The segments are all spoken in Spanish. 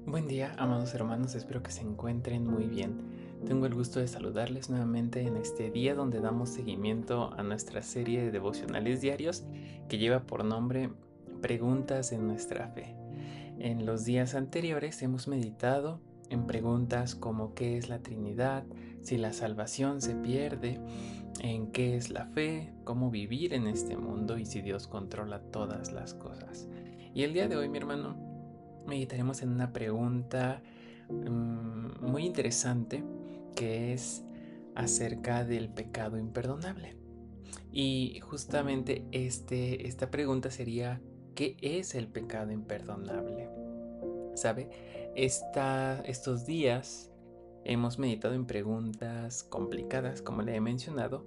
Buen día, amados hermanos, espero que se encuentren muy bien. Tengo el gusto de saludarles nuevamente en este día donde damos seguimiento a nuestra serie de devocionales diarios que lleva por nombre Preguntas en nuestra fe. En los días anteriores hemos meditado en preguntas como ¿qué es la Trinidad? Si la salvación se pierde, en qué es la fe, cómo vivir en este mundo y si Dios controla todas las cosas. Y el día de hoy, mi hermano, meditaremos en una pregunta muy interesante que es acerca del pecado imperdonable. Y justamente esta pregunta sería, ¿qué es el pecado imperdonable? ¿Sabe? Estos días hemos meditado en preguntas complicadas, como le he mencionado,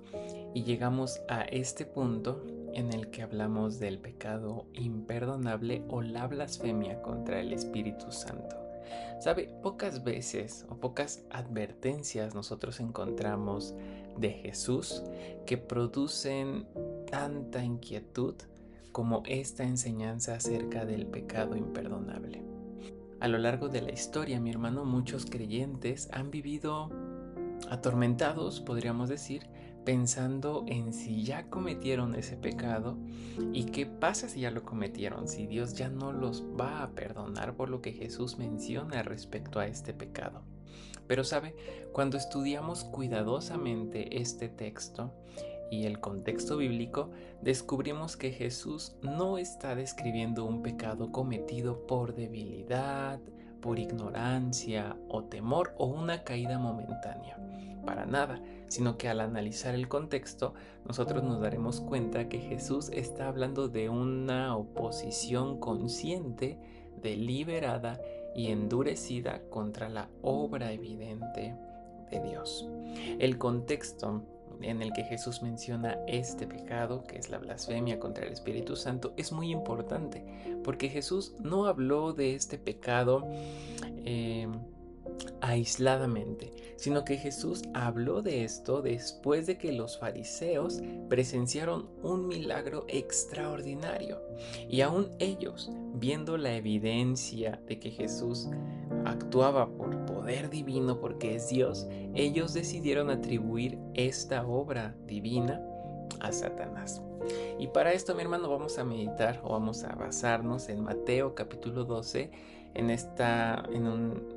y llegamos a este punto en el que hablamos del pecado imperdonable o la blasfemia contra el Espíritu Santo. ¿Sabe? Pocas veces o pocas advertencias nosotros encontramos de Jesús que producen tanta inquietud como esta enseñanza acerca del pecado imperdonable. A lo largo de la historia, mi hermano, muchos creyentes han vivido atormentados, podríamos decir, pensando en si ya cometieron ese pecado y qué pasa si ya lo cometieron, si Dios ya no los va a perdonar por lo que Jesús menciona respecto a este pecado. Pero sabe, cuando estudiamos cuidadosamente este texto y el contexto bíblico, descubrimos que Jesús no está describiendo un pecado cometido por debilidad, por ignorancia o temor o una caída momentánea. Para nada, sino que al analizar el contexto, nosotros nos daremos cuenta que Jesús está hablando de una oposición consciente, deliberada y endurecida contra la obra evidente de Dios. El contexto en el que Jesús menciona este pecado, que es la blasfemia contra el Espíritu Santo, es muy importante, porque Jesús no habló de este pecado eh, aisladamente, sino que Jesús habló de esto después de que los fariseos presenciaron un milagro extraordinario. Y aún ellos, viendo la evidencia de que Jesús actuaba por poder divino porque es Dios, ellos decidieron atribuir esta obra divina a Satanás. Y para esto, mi hermano, vamos a meditar o vamos a basarnos en Mateo capítulo 12, en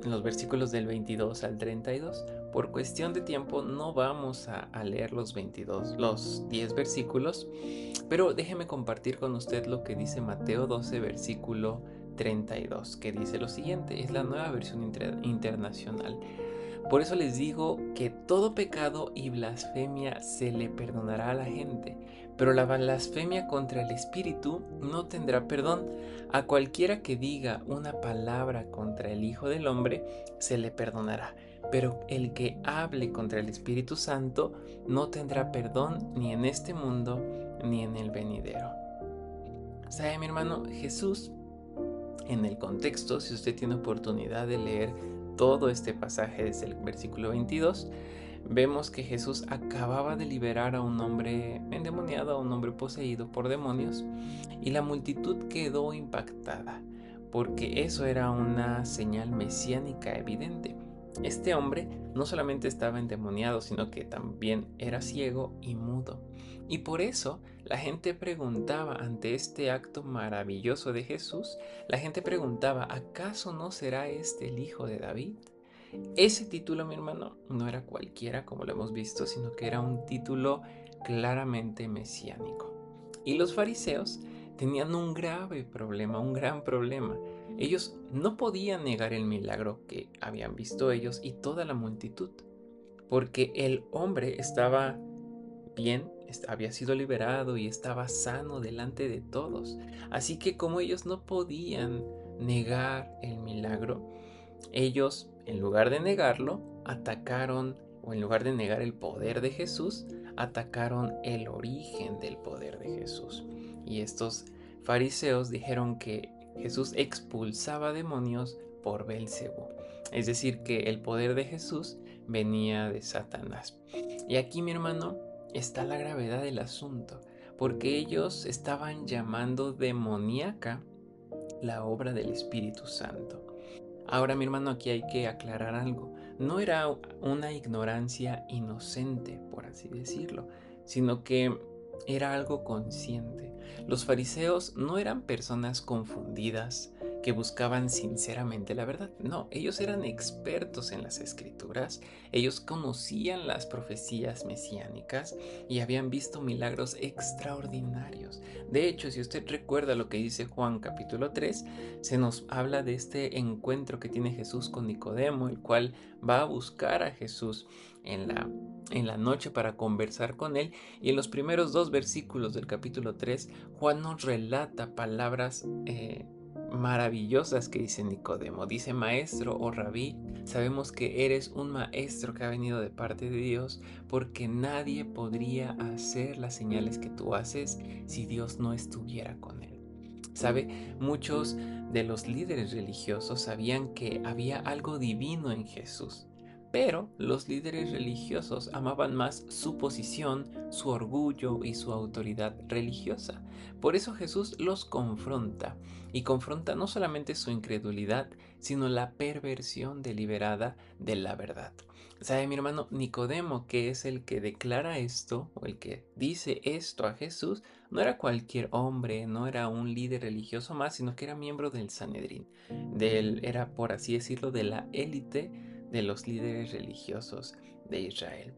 los versículos del 22 al 32. Por cuestión de tiempo no vamos a leer los 10 versículos, pero déjeme compartir con usted lo que dice Mateo 12, versículo 32, que dice lo siguiente, es la nueva versión internacional. Por eso les digo que todo pecado y blasfemia se le perdonará a la gente, pero la blasfemia contra el Espíritu no tendrá perdón. A cualquiera que diga una palabra contra el Hijo del Hombre se le perdonará, pero el que hable contra el Espíritu Santo no tendrá perdón ni en este mundo ni en el venidero. ¿Sabe, mi hermano? Jesús, en el contexto, si usted tiene oportunidad de leer todo este pasaje desde el versículo 22, vemos que Jesús acababa de liberar a un hombre endemoniado, a un hombre poseído por demonios, y la multitud quedó impactada, porque eso era una señal mesiánica evidente. Este hombre no solamente estaba endemoniado, sino que también era ciego y mudo. Y por eso la gente preguntaba ante este acto maravilloso de Jesús, la gente preguntaba, ¿acaso no será este el hijo de David? Ese título, mi hermano, no era cualquiera como lo hemos visto, sino que era un título claramente mesiánico. Y los fariseos tenían un grave problema, un gran problema. Ellos no podían negar el milagro que habían visto ellos y toda la multitud, porque el hombre estaba bien, había sido liberado y estaba sano delante de todos. Así que como ellos no podían negar el milagro, ellos, en lugar de negarlo, atacaron, o en lugar de negar el poder de Jesús, atacaron el origen del poder de Jesús. Y estos fariseos dijeron que Jesús expulsaba demonios por Belcebú, es decir, que el poder de Jesús venía de Satanás. Y aquí, mi hermano, está la gravedad del asunto, porque ellos estaban llamando demoníaca la obra del Espíritu Santo. Ahora, mi hermano, aquí hay que aclarar algo. No era una ignorancia inocente, por así decirlo, sino que era algo consciente. Los fariseos no eran personas confundidas que buscaban sinceramente la verdad. No, ellos eran expertos en las escrituras, ellos conocían las profecías mesiánicas y habían visto milagros extraordinarios. De hecho, si usted recuerda lo que dice Juan capítulo 3, se nos habla de este encuentro que tiene Jesús con Nicodemo, el cual va a buscar a Jesús en la noche para conversar con él. Y en los primeros 2 versículos del capítulo 3, Juan nos relata palabras maravillosas que dice Nicodemo. Dice: maestro o rabí, sabemos que eres un maestro que ha venido de parte de Dios, porque nadie podría hacer las señales que tú haces si Dios no estuviera con él. ¿Sabe? Muchos de los líderes religiosos sabían que había algo divino en Jesús, pero los líderes religiosos amaban más su posición, su orgullo y su autoridad religiosa. Por eso Jesús los confronta, y confronta no solamente su incredulidad, sino la perversión deliberada de la verdad. ¿Sabe, mi hermano? Nicodemo, que es el que declara esto, o el que dice esto a Jesús, no era cualquier hombre, no era un líder religioso más, sino que era miembro del Sanedrín. Era, por así decirlo, de la élite de los líderes religiosos de Israel.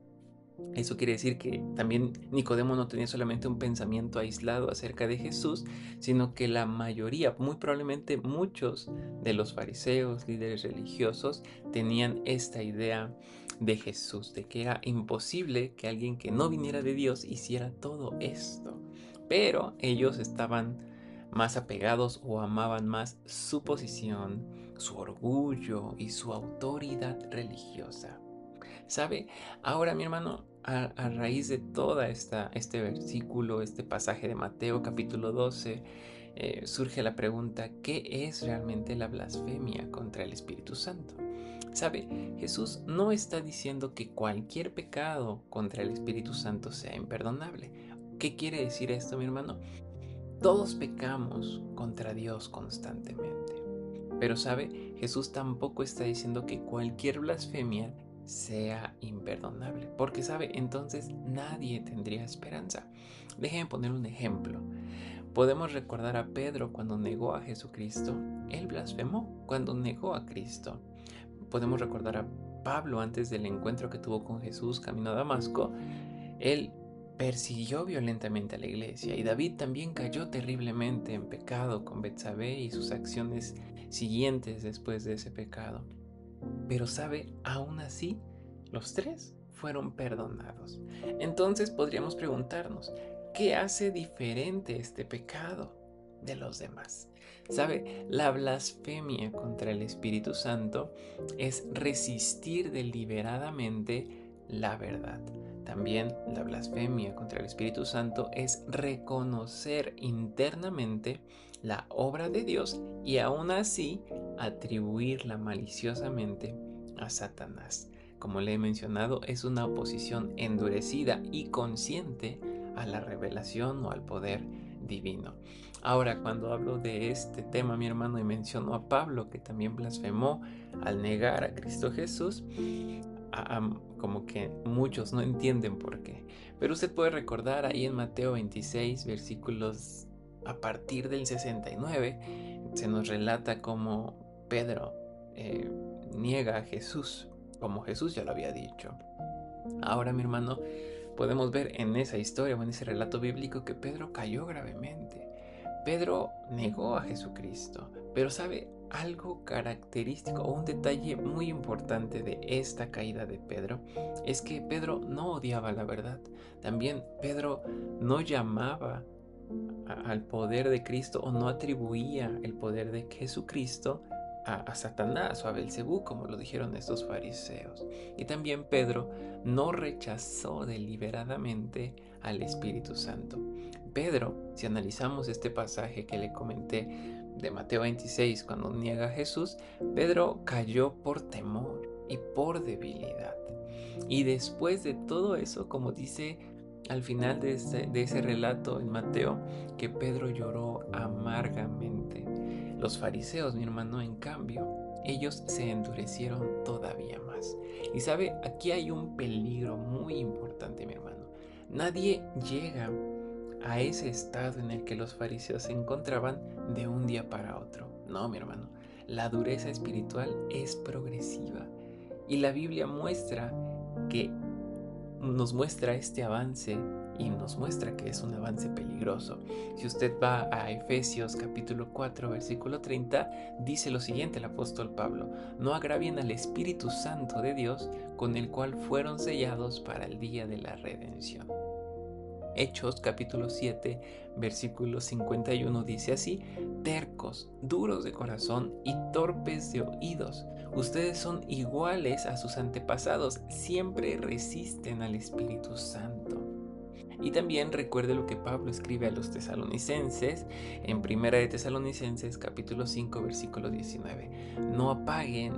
Eso quiere decir que también Nicodemo no tenía solamente un pensamiento aislado acerca de Jesús, sino que la mayoría, muy probablemente muchos de los fariseos, líderes religiosos, tenían esta idea de Jesús, de que era imposible que alguien que no viniera de Dios hiciera todo esto. Pero ellos estaban más apegados o amaban más su posición, su orgullo y su autoridad religiosa. ¿Sabe? Ahora, mi hermano, a raíz de toda este versículo, este pasaje de Mateo capítulo 12, surge la pregunta: ¿qué es realmente la blasfemia contra el Espíritu Santo? ¿Sabe? Jesús no está diciendo que cualquier pecado contra el Espíritu Santo sea imperdonable. ¿Qué quiere decir esto, mi hermano? Todos pecamos contra Dios constantemente. Pero sabe, Jesús tampoco está diciendo que cualquier blasfemia sea imperdonable, porque sabe, entonces nadie tendría esperanza. Déjenme poner un ejemplo. Podemos recordar a Pedro cuando negó a Jesucristo. Él blasfemó cuando negó a Cristo. Podemos recordar a Pablo antes del encuentro que tuvo con Jesús camino a Damasco. Él persiguió violentamente a la iglesia, y David también cayó terriblemente en pecado con Betsabé y sus acciones siguientes después de ese pecado. Pero sabe, aún así, los tres fueron perdonados. Entonces podríamos preguntarnos: ¿qué hace diferente este pecado de los demás? ¿Sabe? La blasfemia contra el Espíritu Santo es resistir deliberadamente la verdad. También la blasfemia contra el Espíritu Santo es reconocer internamente la obra de Dios y aún así atribuirla maliciosamente a Satanás. Como le he mencionado, es una oposición endurecida y consciente a la revelación o al poder divino. Ahora, cuando hablo de este tema, mi hermano, y menciono a Pablo, que también blasfemó al negar a Cristo Jesús, como que muchos no entienden por qué. Pero usted puede recordar ahí en Mateo 26, versículos a partir del 69, se nos relata cómo Pedro niega a Jesús, como Jesús ya lo había dicho. Ahora, mi hermano, podemos ver en esa historia o en ese relato bíblico que Pedro cayó gravemente. Pedro negó a Jesucristo, pero ¿sabe algo característico o un detalle muy importante de esta caída de Pedro? Es que Pedro no odiaba la verdad. También Pedro no llamaba al poder de Cristo o no atribuía el poder de Jesucristo a Satanás o a Belcebú, como lo dijeron estos fariseos. Y también Pedro no rechazó deliberadamente al Espíritu Santo. Pedro, si analizamos este pasaje que le comenté de Mateo 26, cuando niega a Jesús, Pedro cayó por temor y por debilidad. Y después de todo eso, como dice al final de ese relato en Mateo, que Pedro lloró amargamente. Los fariseos, mi hermano, en cambio, ellos se endurecieron todavía más. Y sabe, aquí hay un peligro muy importante, mi hermano. Nadie llega a ese estado en el que los fariseos se encontraban de un día para otro. No, mi hermano, la dureza espiritual es progresiva. Y la Biblia nos muestra este avance y nos muestra que es un avance peligroso. Si usted va a Efesios capítulo 4 versículo 30, dice lo siguiente el apóstol Pablo: no agravien al Espíritu Santo de Dios, con el cual fueron sellados para el día de la redención. Hechos capítulo 7 versículo 51 dice así: tercos, duros de corazón y torpes de oídos. Ustedes son iguales a sus antepasados, siempre resisten al Espíritu Santo. Y también recuerde lo que Pablo escribe a los tesalonicenses en Primera de Tesalonicenses capítulo 5 versículo 19: no apaguen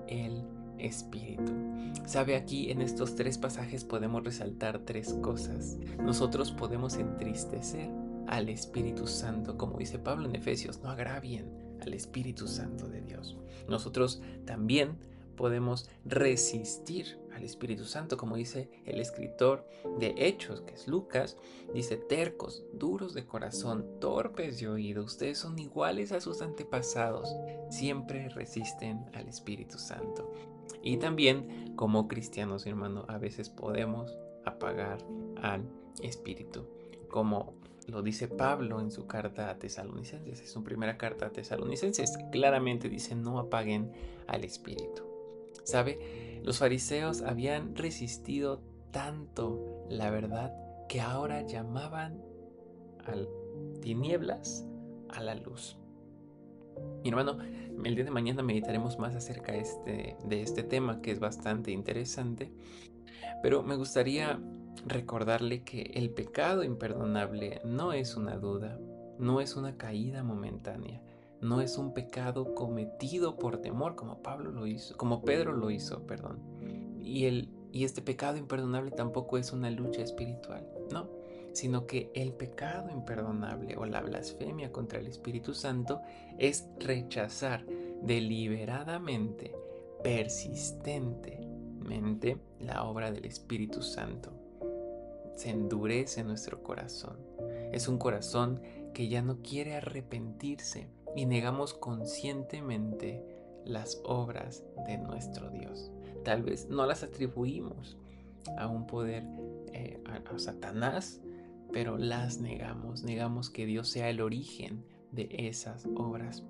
el espíritu. Sabe, aquí en estos tres pasajes podemos resaltar tres cosas. Nosotros podemos entristecer al Espíritu Santo, como dice Pablo en Efesios: no agravien al Espíritu Santo de Dios. Nosotros también podemos resistir al Espíritu Santo, como dice el escritor de Hechos, que es Lucas. Dice: tercos, duros de corazón, torpes de oído, ustedes son iguales a sus antepasados, siempre resisten al Espíritu Santo. Y también, como cristianos, hermano, a veces podemos apagar al Espíritu, como lo dice Pablo en su carta a Tesalonicenses. Es su primera carta a Tesalonicenses. Claramente dice: no apaguen al Espíritu. ¿Sabe? Los fariseos habían resistido tanto la verdad que ahora llamaban a tinieblas a la luz. Mi hermano, el día de mañana meditaremos más acerca de este tema, que es bastante interesante, pero me gustaría recordarle que el pecado imperdonable no es una duda, no es una caída momentánea, no es un pecado cometido por temor, como Pedro lo hizo, perdón. Y este pecado imperdonable tampoco es una lucha espiritual, no, sino que el pecado imperdonable o la blasfemia contra el Espíritu Santo es rechazar deliberadamente, persistentemente la obra del Espíritu Santo. Se endurece nuestro corazón. Es un corazón que ya no quiere arrepentirse y negamos conscientemente las obras de nuestro Dios. Tal vez no las atribuimos a un poder, a Satanás, pero las negamos que Dios sea el origen de esas obras.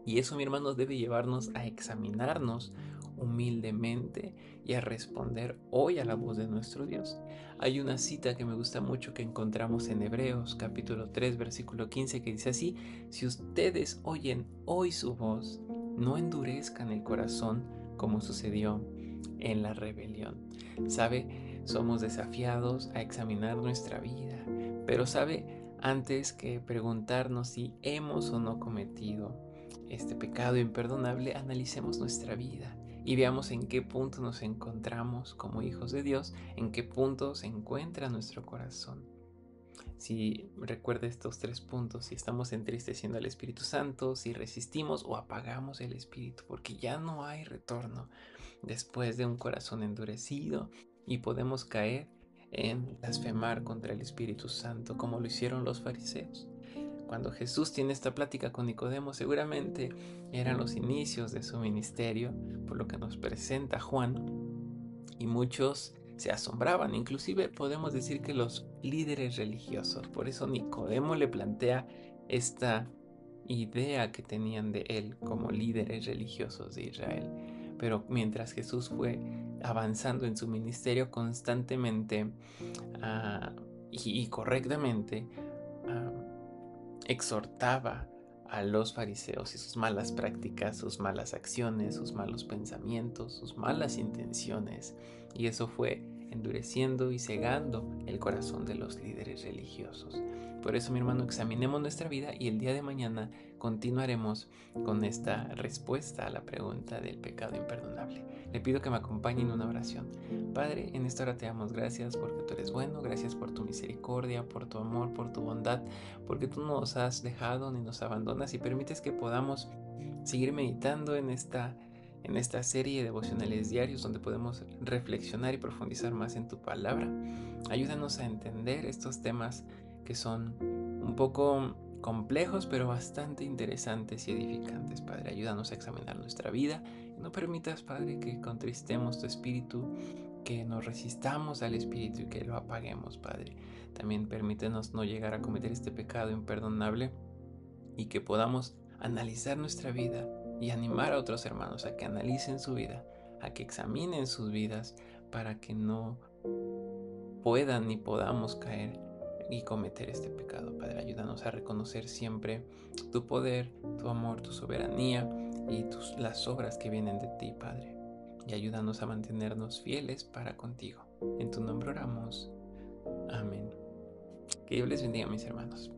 Y eso, mi hermano, debe llevarnos a examinarnos humildemente y a responder hoy a la voz de nuestro Dios. Hay una cita que me gusta mucho que encontramos en Hebreos capítulo 3 versículo 15, que dice así: si ustedes oyen hoy su voz, no endurezcan el corazón como sucedió en la rebelión. ¿Sabe? Somos desafiados a examinar nuestra vida, pero ¿sabe? Antes que preguntarnos si hemos o no cometido este pecado imperdonable, analicemos nuestra vida y veamos en qué punto nos encontramos como hijos de Dios, en qué punto se encuentra nuestro corazón. Si recuerda estos tres puntos: si estamos entristeciendo al Espíritu Santo, si resistimos o apagamos el Espíritu, porque ya no hay retorno después de un corazón endurecido, y podemos caer en blasfemar contra el Espíritu Santo, como lo hicieron los fariseos. Cuando Jesús tiene esta plática con Nicodemo, seguramente eran los inicios de su ministerio, por lo que nos presenta Juan, y muchos se asombraban. Inclusive podemos decir que los líderes religiosos. Por eso Nicodemo le plantea esta idea que tenían de él como líderes religiosos de Israel. Pero mientras Jesús fue avanzando en su ministerio constantemente y correctamente, exhortaba a los fariseos y sus malas prácticas, sus malas acciones, sus malos pensamientos, sus malas intenciones. Y eso fue endureciendo y cegando el corazón de los líderes religiosos. Por eso, mi hermano, examinemos nuestra vida y el día de mañana continuaremos con esta respuesta a la pregunta del pecado imperdonable. Le pido que me acompañe en una oración. Padre, en esta hora te damos gracias porque tú eres bueno, gracias por tu misericordia, por tu amor, por tu bondad, porque tú no nos has dejado ni nos abandonas y permites que podamos seguir meditando en esta serie de devocionales diarios donde podemos reflexionar y profundizar más en tu palabra. Ayúdanos a entender estos temas que son un poco complejos pero bastante interesantes y edificantes, Padre. Ayúdanos a examinar nuestra vida y no permitas, Padre, que contristemos tu espíritu, que nos resistamos al espíritu y que lo apaguemos, Padre. También permítenos no llegar a cometer este pecado imperdonable y que podamos analizar nuestra vida y animar a otros hermanos a que analicen su vida, a que examinen sus vidas para que no puedan ni podamos caer y cometer este pecado. Padre, ayúdanos a reconocer siempre tu poder, tu amor, tu soberanía y las obras que vienen de ti, Padre. Y ayúdanos a mantenernos fieles para contigo. En tu nombre oramos. Amén. Que Dios les bendiga, mis hermanos.